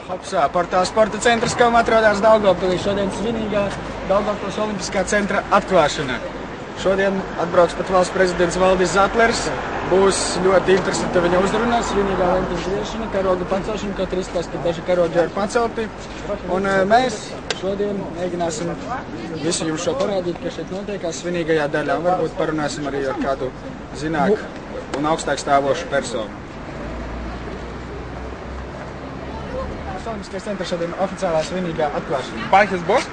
Hopsā, Portāla sporta centrs, kam atrodas Daugavpilī. Šodien svinīgā Daugavpils Olimpiskā centra atklāšana. Šodien atbrauks pat valsts prezidents Valdis Zatlers. Būs ļoti interesanti viņa uzrunās, svinīgā lentas griešana, karoga pacelšana, kaut arī izklās, ka daži karogi ir pacelti. Un mēs šodien mēģināsim visu jums šo parādīt, kas šeit notiekās svinīgajā daļā. Un varbūt parunāsim arī ar kādu zināk un augstāk stāvošu personu. Olimpiskais centrs šodien oficiālā svinīgā atklāšana. Baigtas būs?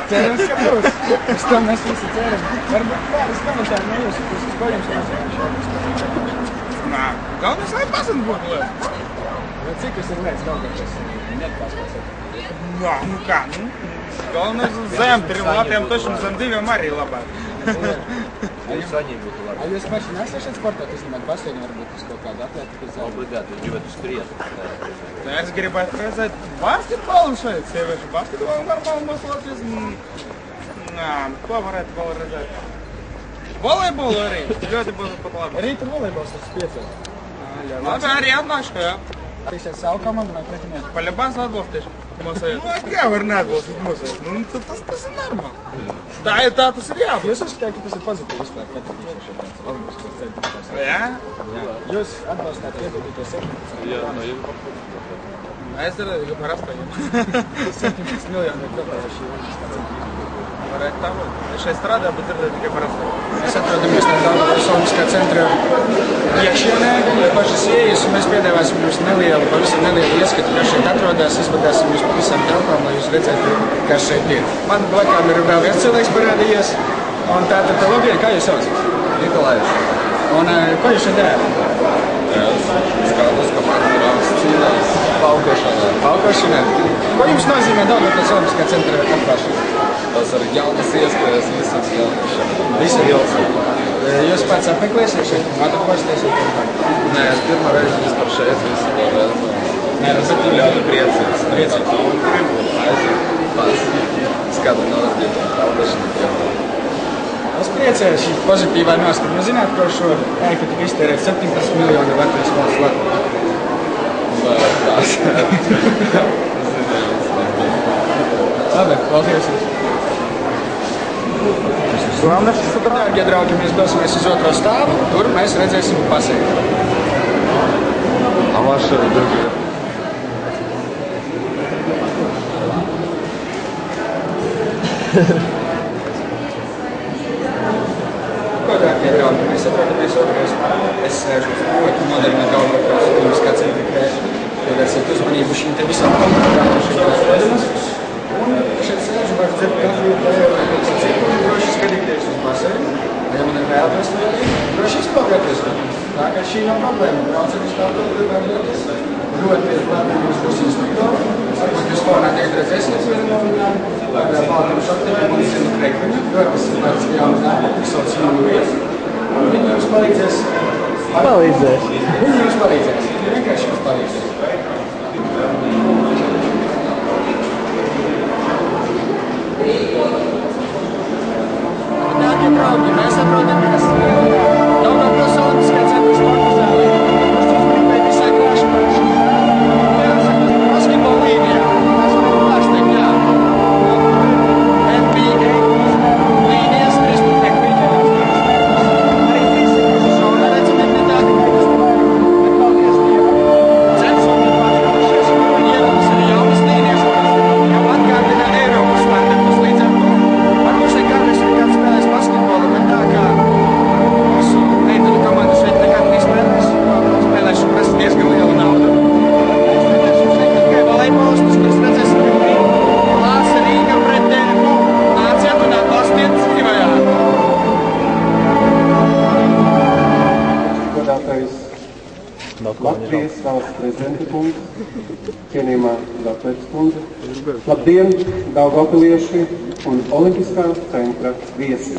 Cerams, ka būs. Uz to mēs visi ceram. Varbūt pāris komentāri no jūsu puses. Ko jums nozīmē? Nā, galvenais, lai pasant būtu lieta. Cik tas ir lietas Daugavpils? Neatklāsies. Nā, nu kā, galvenais zem 3 lapiem, taču zem 2 arī labāk. A jūs paši nesat šeit sportot, es domāju, basēni varbūt uz kaut kādu atletiku zāli? Obligāti, jūs gribat uz krietni. Es gribētu redzēt basketbolu šeit, sieviešu basketbolu normāli noslēties. Nā, ko varētu vēl redzēt? Volejbolu arī, ļoti būtu pat labi. Rīta volejbols uz 5. Labi, arī atnākšu, jā. Tiksiet savu komandu vai pretinieki? По-любому atbalstīšu. Nu, kā var neatbalstīt mūsēs? Nu, tas ir normāli. Tā tas ir jābūt. Jūs uzskatāt, ka tas ir pozitīvi vispār, kad jūs šeit tāds Olimpiskais centrs? Jā? Jūs atbalstāt iedodīties 17? Jā, no jums. Es redzēju, ka par 8. 17 miljoni ir kopā šī Olimpiskā centra. Varētu tā būt. Es šeit strādāju, bet redzēju tikai par 8. Mēs atrodamies no Daugavpils Olimpiskā centra iekšienē, pašas ieejas, un mēs piedāvāsim jums pavisam nelielu ieskatu, kas šeit atrodas, izvadāsim jūs pa visām telpām, lai jūs redzētu, kas šeit ir. Man blakām ir vēl viens cilvēks parādījies, un tātad logien, kā jūs sauc? Nikolājs. Un ko jūs šeit darāt? Es skatos, ka man ir cīnās paukošanā. Paukošanā? Ko jums nozīmē Daugavpils Olimpiskā centra atklāšana? Tas ir jaunas iespējas visam jauniešiem. Visam jauniešiem. Jūs pats apmeklēsiet šeit? Atklāsties? Nē, es pirmā reizi vispār šeit visu to redzu. Nē, bet ļoti priecīgs. Priecīgs. Un gribu aiziet pats. Skatu nozdīt un paukošanu. Es priecājos šī pozitīvā noskata. Jūs zināt, ko šo ēku tika iztērēt 17 miljoni Latvijas valsts latu? Tās. Labi, paldies jums. Dārgie draugi, mēs dosimies uz otro stāvu, tur mēs redzēsim basēnu. A vaša druga? Ko, dārgie draugi, mēs atrodamies otrajā stāvā. Es sēžu uz ļoti moderna Daugavpils Olimpiskā centra krēslu. Pievērsiet uzmanību šīm te visām komentārām, kas šeit atrodamas. Un šeit sēžu, var dzert kafiju, tēju, droši skatīties uz basēnu. Ja man ir vēlēties to darīt, droši izpaugāties. Tā kā šī nav problēma. Braucat uz tā problēma, ļoti ir labi, jūs būs instruktori. Varbūt jūs fonā tagad redzēsiet vienu no viņām. Baltam šoktiem un zinu krekviņu. Ļoti simpātiski jaunu dāmu, kas sauc Jūrijas. Viņi jums palīdzēs. Viņi jums palīdzēs. Viņi vienkārši jums palīdzēs. Dārgie draugi, mēs atrodamies Daugavpils Olimpiskā centra sporta zālē. Mums uzmanībai visā krāšņā. Basketbola līnijā. Mēs varam pārsteigt, jā. NBA līnijas, respektīvi Pīķēnās. Arī fizikas zona, redzam, ir ne tāda, ka tas bet paldies Dievam. Centrs ir pārstrādāšies, un ierodas arī jaunas līnijas, jau atgādina Eiropas standartus līdz ar to. Varbūt šeit kādreiz ir kāds spēlēs basketbolu, bet tā kā mūsu meiteņu komanda šeit nekad nespēlēs, spēlēšu prasa diezgan liela nauda. Mēs redzēsim šeit tikai volejbolistus, kurus redzēsim pirmī. Klāsa Rīga pret Dēmu. Nāciet un atbalstiet dzīvajā. Godātais Latvijas valsts prezidenta kungs, cienījumā Zatlers kundze. Labdien, Daugavpilieši un Olimpiskā centra viesi!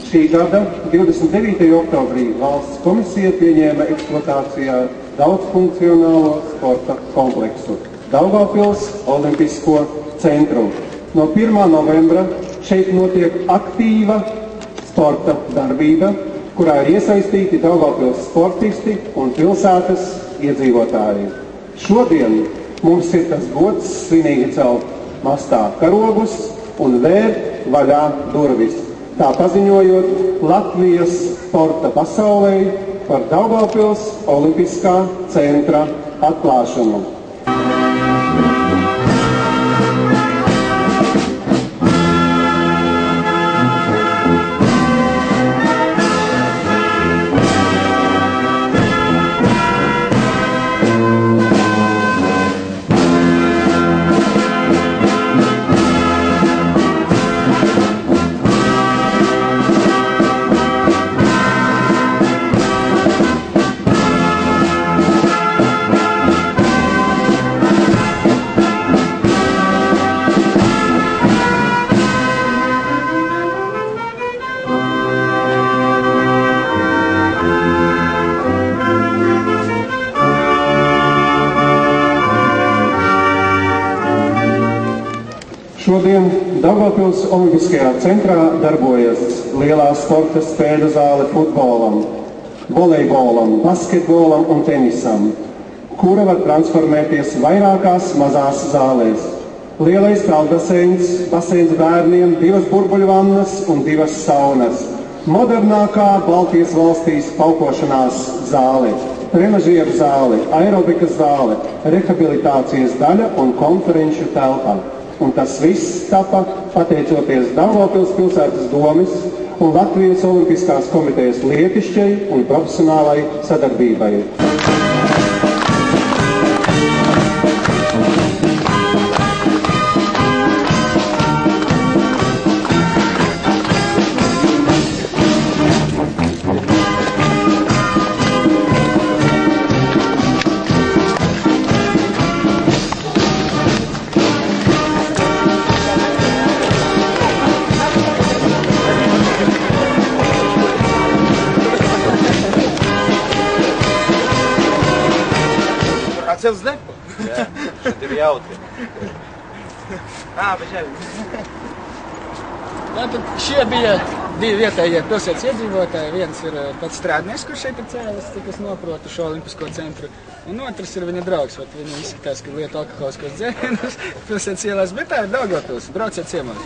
Šī gada 29. oktobrī valsts komisija pieņēma eksploatācijā daudzfunkcionālo sporta kompleksu Daugavpils Olimpisko centru. No 1. novembra šeit notiek aktīva sporta darbība, kurā ir iesaistīti Daugavpils sportisti un pilsētas iedzīvotāji. Šodien mums ir tas gods svinīgi celt mastā karogus un vērt vaļā durvis, tā paziņojot Latvijas sporta pasaulē par Daugavpils olimpiskā centra atklāšanu. Šodien Daugavpils olimpiskajā centrā darbojas lielā sporta spēļu zāle futbolam, volejbolam, basketbolam un tenisam, kura var transformēties vairākās mazās zālēs. Lielais peldbaseins, baseins bērniem, 2 burbuļvannas un 2 saunas, modernākā Baltijas valstīs paukošanās zāle, trenažieru zāle, aerobikas zāle, rehabilitācijas daļa un konferenču telpa. Un tas viss tapa pateicoties Daugavpils pilsētas domes un Latvijas Olimpiskās komitejas lietišķai un profesionālai sadarbībai. Atcels depu? Jā, šeit ir jautri. Pažēl. Tātad šie bija 2 vietējie pilsētas iedzīvotāji. Viens ir pats strādnieks, kurš šeit ir cēlis, cik es noprotu, šo olimpisko centru. Un otrs ir viņa draugs, viņam izskatās, ka lieta alkoholiskos dzērienus pilsētas ielās, bet tā ir Daugavpils. Brauciet ciemos!